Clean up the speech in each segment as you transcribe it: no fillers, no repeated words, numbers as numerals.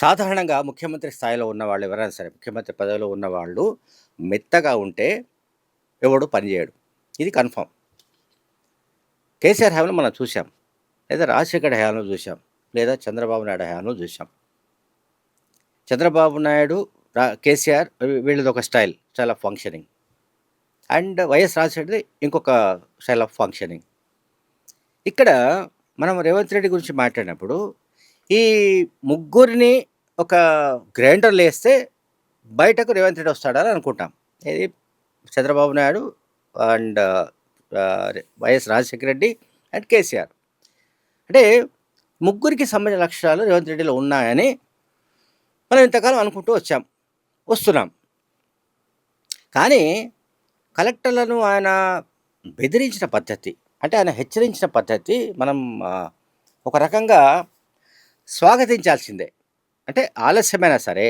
సాధారణంగా ముఖ్యమంత్రి స్థాయిలో ఉన్నవాళ్ళు ఎవరైనా సరే, ముఖ్యమంత్రి పదవిలో ఉన్నవాళ్ళు మెత్తగా ఉంటే ఎవడు పని చేయడు. ఇది కన్ఫర్మ్. కేసీఆర్ హయాంలో మనం చూసాం. లేదా రాజశేఖర్ హయాంలో చూసాం. లేదా చంద్రబాబు నాయుడు హయాంలో చూసాం. చంద్రబాబు నాయుడు, కేసీఆర్ వీళ్ళది ఒక style of functioning. And YS రాజశేఖర్‌ది ఇంకొక స్టైల్ ఆఫ్ ఫంక్షనింగ్. ఇక్కడ మనం రేవంత్ రెడ్డి గురించి మాట్లాడినప్పుడు ఈ ముగ్గురిని ఒక గ్రైండర్‌లో ఏస్తే బయటకు రేవంత్ రెడ్డి వస్తాడని అనుకుంటాం. ఇది Chandrababu Naidu and YS Rajasekhara Reddy and KCR. అంటే ముగ్గురికి సంబంధించిన లక్షణాలు రేవంత్ రెడ్డిలో ఉన్నాయని మనం ఇంతకాలం అనుకుంటూ వస్తున్నాం. కానీ కలెక్టర్లను ఆయన బెదిరించిన పద్ధతి, అంటే ఆయన హెచ్చరించిన పద్ధతి మనం ఒక రకంగా స్వాగతించాల్సిందే. అంటే ఆలస్యమైనా సరే,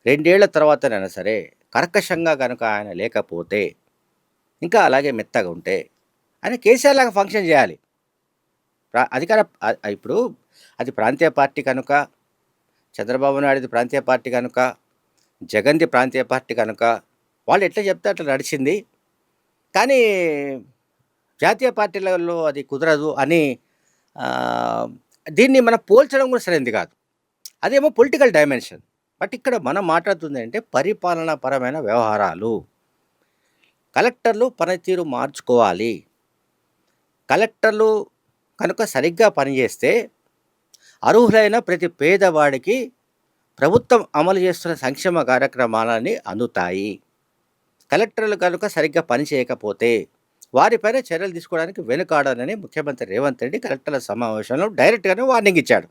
2 ఏళ్ల తర్వాతనైనా సరే కర్కశంగా కనుక ఆయన లేకపోతే, ఇంకా అలాగే మెత్తగా ఉంటే ఆయన కేసీఆర్ లాగా ఫంక్షన్ చేయాలి. అధికార ఇప్పుడు అది ప్రాంతీయ పార్టీ కనుక, చంద్రబాబు నాయుడుది ప్రాంతీయ పార్టీ కనుక, జగన్‌ది ప్రాంతీయ పార్టీ కనుక వాళ్ళు ఎట్లా చెప్తే అట్లా నడిచింది. కానీ జాతీయ పార్టీలలో అది కుదరదు అని దీన్ని మనం పోల్చడం కూడా సరైనది కాదు. అదేమో పొలిటికల్ డైమెన్షన్. బట్ ఇక్కడ మనం మాట్లాడుతుంది అంటే పరిపాలనాపరమైన వ్యవహారాలు. కలెక్టర్లు పనితీరు మార్చుకోవాలి. కలెక్టర్లు కనుక సరిగ్గా పనిచేస్తే అర్హులైన ప్రతి పేదవాడికి ప్రభుత్వం అమలు చేస్తున్న సంక్షేమ కార్యక్రమాలన్నీ అందుతాయి. కలెక్టర్లు కనుక సరిగ్గా పని చేయకపోతే వారిపైన చర్యలు తీసుకోవడానికి వెనుకాడనని ముఖ్యమంత్రి రేవంత్ రెడ్డి కలెక్టర్ల సమావేశంలో డైరెక్ట్గానే వార్నింగ్ ఇచ్చాడు.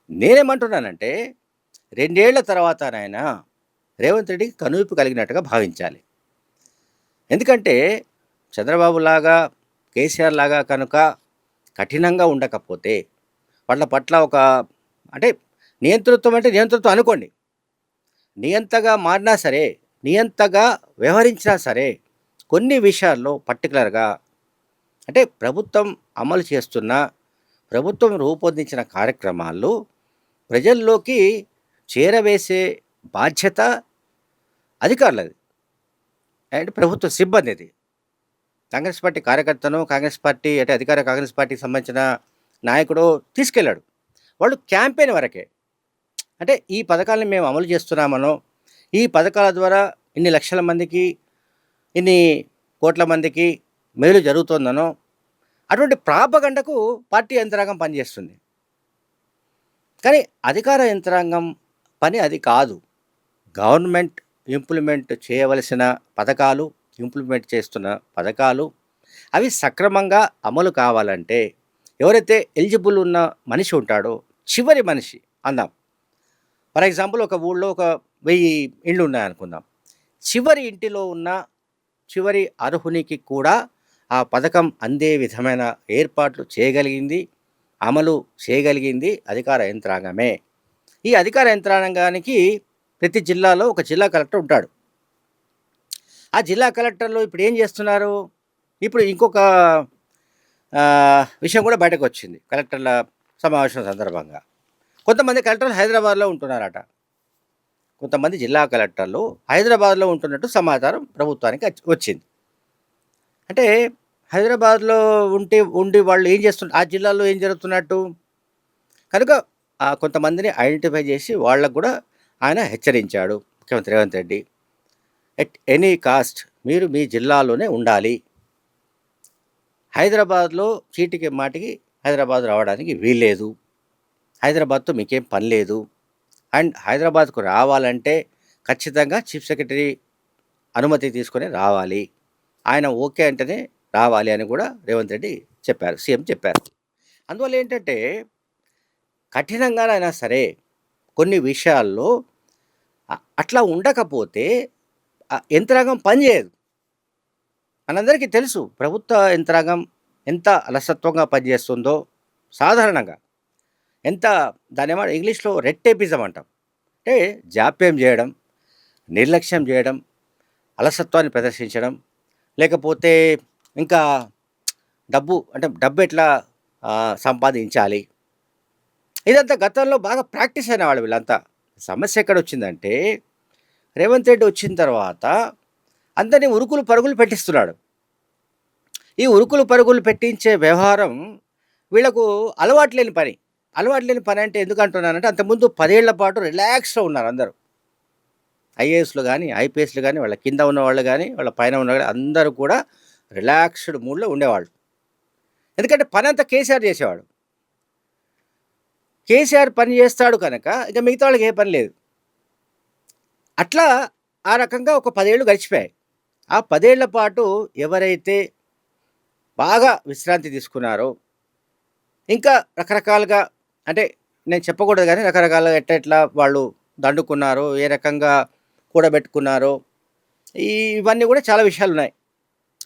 నేనేమంటున్నానంటే 2 ఏళ్ల తర్వాతనైనా రేవంత్ రెడ్డికి కనువిప్పు కలిగినట్టుగా భావించాలి. ఎందుకంటే చంద్రబాబు లాగా, కేసీఆర్ లాగా కనుక కఠినంగా ఉండకపోతే, వాళ్ళ పట్ల ఒక అంటే నియంతృత్వం అంటే నియంతృత్వం అనుకోండి, నియంతగా మారినా సరే, నియంతగా వ్యవహరించినా సరే కొన్ని విషయాల్లో పర్టికులర్గా అంటే ప్రభుత్వం అమలు చేస్తున్న, ప్రభుత్వం రూపొందించిన కార్యక్రమాలు ప్రజల్లోకి చేరవేసే బాధ్యత అధికారులది అండ్ ప్రభుత్వ సిబ్బందిది. కాంగ్రెస్ పార్టీ కార్యకర్తను, కాంగ్రెస్ పార్టీ అంటే అధికార కాంగ్రెస్ పార్టీకి సంబంధించిన నాయకుడు తీసుకెళ్ళాడు. వాళ్ళు క్యాంపెయిన్ వరకే. అంటే ఈ పథకాలను మేము అమలు చేస్తున్నామనో, ఈ పథకాల ద్వారా ఇన్ని లక్షల మందికి, ఇన్ని కోట్ల మందికి మేలు జరుగుతుందనో, అటువంటి ప్రాపగండకు పార్టీ యంత్రాంగం పనిచేస్తుంది. కానీ అధికార యంత్రాంగం పని అది కాదు. గవర్నమెంట్ ఇంప్లిమెంట్ చేయవలసిన పథకాలు, ఇంప్లిమెంట్ చేస్తున్న పథకాలు అవి సక్రమంగా అమలు కావాలంటే ఎవరైతే ఎలిజిబుల్ ఉన్న మనిషి ఉంటాడో, చివరి మనిషి అందాం. ఫర్ ఎగ్జాంపుల్ ఒక ఊళ్ళో ఒక 1000 ఇండ్లు ఉన్నాయనుకుందాం. చివరి ఇంటిలో ఉన్న చివరి అర్హునికి కూడా ఆ పథకం అందే విధమైన ఏర్పాట్లు చేయగలిగింది, అమలు చేయగలిగింది అధికార యంత్రాంగమే. ఈ అధికార యంత్రాంగానికి ప్రతి జిల్లాలో ఒక జిల్లా కలెక్టర్ ఉంటాడు. ఆ జిల్లా కలెక్టర్లు ఇప్పుడు ఏం చేస్తున్నారు? ఇప్పుడు ఇంకొక విషయం కూడా బయటకు వచ్చింది కలెక్టర్ల సమావేశం సందర్భంగా. కొంతమంది కలెక్టర్లు హైదరాబాద్లో ఉంటున్నారట. కొంతమంది జిల్లా కలెక్టర్లు హైదరాబాద్లో ఉంటున్నట్టు సమాచారం ప్రభుత్వానికి వచ్చింది. అంటే హైదరాబాద్లో ఉండి వాళ్ళు ఏం చేస్తున్నారు, ఆ జిల్లాలో ఏం జరుగుతున్నట్టు కనుక కొంతమందిని ఐడెంటిఫై చేసి వాళ్ళకు కూడా ఆయన హెచ్చరించాడు ముఖ్యమంత్రి Revanth Reddy. At any cost మీరు మీ జిల్లాలోనే ఉండాలి. హైదరాబాద్లో చీటికి మాటికి హైదరాబాద్ రావడానికి వీల్లేదు. హైదరాబాద్తో మీకేం పని లేదు. అండ్ హైదరాబాద్కు రావాలంటే ఖచ్చితంగా చీఫ్ సెక్రటరీ అనుమతి తీసుకొని రావాలి. ఆయన ఓకే అంటేనే రావాలి అని కూడా రేవంత్ రెడ్డి చెప్పారు, సీఎం చెప్పారు. అందువల్ల ఏంటంటే కఠినంగానైనా సరే కొన్ని విషయాల్లో అట్లా ఉండకపోతే యంత్రాంగం పనిచేయదు. మనందరికీ తెలుసు ప్రభుత్వ యంత్రాంగం ఎంత అలసత్వంగా పనిచేస్తుందో. సాధారణంగా ఎంత దానేమో ఇంగ్లీష్లో రెడ్ టేపిజం అంటాం. అంటే జాప్యం చేయడం, నిర్లక్ష్యం చేయడం, అలసత్వాన్ని ప్రదర్శించడం, లేకపోతే ఇంకా డబ్బు ఎట్లా సంపాదించాలి, ఇదంతా గతంలో బాగా ప్రాక్టీస్ అయినవాళ్ళు వీళ్ళంతా. సమస్య ఎక్కడొచ్చిందంటే, రేవంత్ రెడ్డి వచ్చిన తర్వాత అందరిని ఉరుకులు పరుగులు పెట్టిస్తున్నాడు. ఈ ఉరుకులు పరుగులు పెట్టించే వ్యవహారం వీళ్ళకు అలవాటు లేని పని. అలవాటు లేని పని అంటే ఎందుకు అంటున్నానంటే, అంతకుముందు 10 ఏళ్ల పాటు రిలాక్స్‌గా ఉన్నారు అందరూ. ఐఏఎస్‌లు గాని, ఐపీఎస్‌లు గాని, వాళ్ళ కింద ఉన్నవాళ్ళు గాని, వాళ్ళ పైన ఉన్నవాళ్ళు అందరూ కూడా రిలాక్స్‌డ్ మూడ్‌లో ఉండేవాళ్ళు. ఎందుకంటే పనంతా కేసీఆర్ చేసేవాడు. కేసీఆర్ పని చేస్తాడు కనుక ఇక మిగతా వాళ్ళకి ఏ పని లేదు. అట్లా ఆ రకంగా ఒక 10 ఏళ్ళు గడిచిపోయాయి. ఆ 10 ఏళ్ల పాటు ఎవరైతే బాగా విశ్రాంతి తీసుకున్నారో, ఇంకా రకరకాలుగా అంటే నేను చెప్పకూడదు గానీ రకరకాలుగా ఎట్లా వాళ్ళు దండుకున్నారో, ఏ రకంగా కూడబెట్టుకున్నారో, ఇవన్నీ కూడా చాలా విషయాలున్నాయి.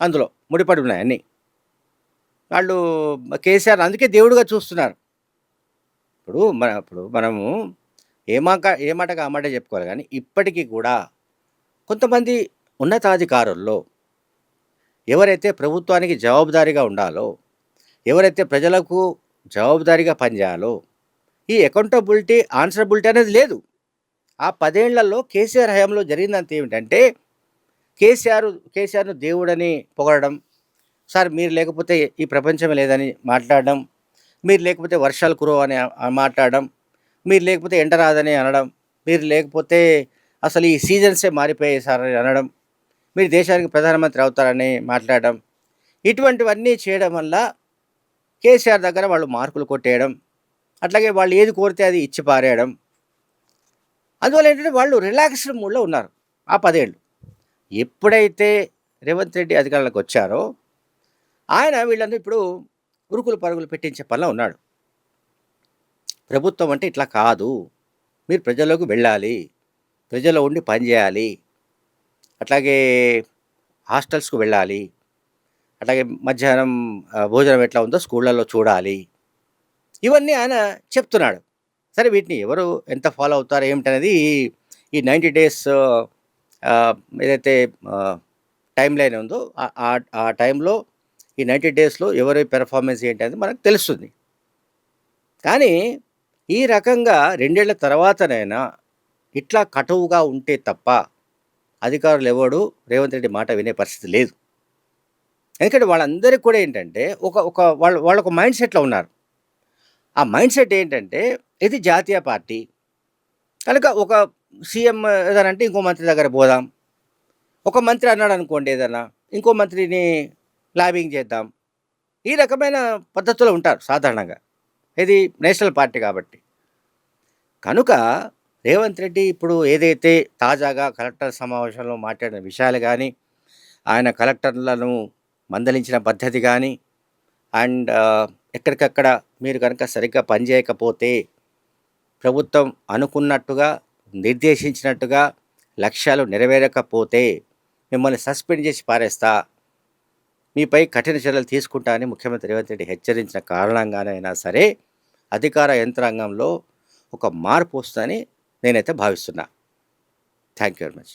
అందులో ముడిపడి ఉన్నాయి అన్నీ. వాళ్ళు కేసీఆర్ అందుకే దేవుడుగా చూస్తున్నారు. ఇప్పుడు మనము ఏ మాటకి ఆ మాటే చెప్పుకోవాలి గానీ, ఇప్పటికి కూడా కొంతమంది ఉన్నతాధికారుల్లో ఎవరైతే ప్రభుత్వానికి జవాబుదారీగా ఉండాలో, ఎవరైతే ప్రజలకు జవాబుదారీగా పనిచేయాలో, ఈ అకౌంటబిలిటీ, ఆన్సరబిలిటీ అనేది లేదు. ఆ 10 ఏళ్లలో కేసీఆర్ హయాంలో జరిగిందంతా ఏమిటంటే, కేసీఆర్‌ను దేవుడని పొగడడం, సార్ మీరు లేకపోతే ఈ ప్రపంచమే లేదని మాట్లాడడం, మీరు లేకపోతే వర్షాలు కురవని మాట్లాడడం, మీరు లేకపోతే ఎండ రాదని అనడం, మీరు లేకపోతే అసలు ఈ సీజన్సే మారిపోయాయి సార్ అని అనడం, మీరు దేశానికి ప్రధానమంత్రి అవుతారని మాట్లాడడం, ఇటువంటివన్నీ చేయడం వల్ల కేసీఆర్ దగ్గర వాళ్ళు మార్కులు కొట్టేయడం, అట్లాగే వాళ్ళు ఏది కోరితే అది ఇచ్చి పారేయడం. అందువల్ల ఏంటంటే వాళ్ళు రిలాక్స్డ్ మూడ్‌లో ఉన్నారు ఆ 10 ఏళ్ళు. ఎప్పుడైతే రేవంత్ రెడ్డి అధికారంలోకి వచ్చారో, ఆయన వీళ్ళని ఇప్పుడు ఉరుకులు పరుగులు పెట్టించే పనిలో ఉన్నాడు. ప్రభుత్వం అంటే ఇట్లా కాదు. మీరు ప్రజల్లోకి వెళ్ళాలి. ప్రజల్లో ఉండి పని చేయాలి. అట్లాగే హాస్టల్స్‌కు వెళ్ళాలి. అట్లాగే మధ్యాహ్నం భోజనం ఎట్లా ఉందో స్కూళ్ళలో చూడాలి. ఇవన్నీ ఆయన చెప్తున్నాడు. సరే వీటిని ఎవరు ఎంత ఫాలో అవుతారు ఏమిటనేది ఈ 90 డేస్ ఏదైతే టైమ్ లైన్ ఉందో ఆ టైంలో ఈ 90 డేస్‌లో ఎవరి పెర్ఫార్మెన్స్ ఏంటనేది మనకు తెలుస్తుంది. కానీ ఈ రకంగా 2 ఏళ్ల తర్వాతనైనా ఇట్లా కటువుగా ఉంటే తప్ప అధికారులు ఎవడు రేవంత్ రెడ్డి మాట వినే పరిస్థితి లేదు. ఎందుకంటే వాళ్ళందరికీ కూడా ఏంటంటే ఒక ఒక వాళ్ళొక మైండ్ సెట్‌లో ఉన్నారు. ఆ మైండ్ సెట్ ఏంటంటే ఇది జాతీయ పార్టీ. కనుక ఒక సీఎం ఏదైనా అంటే ఇంకో మంత్రి దగ్గర పోదాం. ఒక మంత్రి అన్నాడనుకోండి ఏదన్నా, ఇంకో మంత్రిని లాబింగ్ చేద్దాం. ఈ రకమైన పద్ధతిలో ఉంటారు సాధారణంగా. ఇది నేషనల్ పార్టీ కాబట్టి. కనుక రేవంత్ రెడ్డి ఇప్పుడు ఏదైతే తాజాగా కలెక్టర్ సమావేశంలో మాట్లాడిన విషయాలు గానీ, ఆయన కలెక్టర్లను మందలించిన పద్ధతి గానీ, అండ్ ఎక్కడికక్కడ మీరు కనుక సరిగ్గా పనిచేయకపోతే ప్రభుత్వం అనుకున్నట్టుగా, నిర్దేశించినట్టుగా లక్ష్యాలు నెరవేరకపోతే మిమ్మల్ని సస్పెండ్ చేసి పారేస్తా, మీపై కఠిన చర్యలు తీసుకుంటా అని ముఖ్యమంత్రి రేవంత్ రెడ్డి హెచ్చరించిన కారణంగానైనా సరే అధికార యంత్రాంగంలో ఒక మార్పు వస్తుందని నేనైతే భావిస్తున్నా. Thank you very much.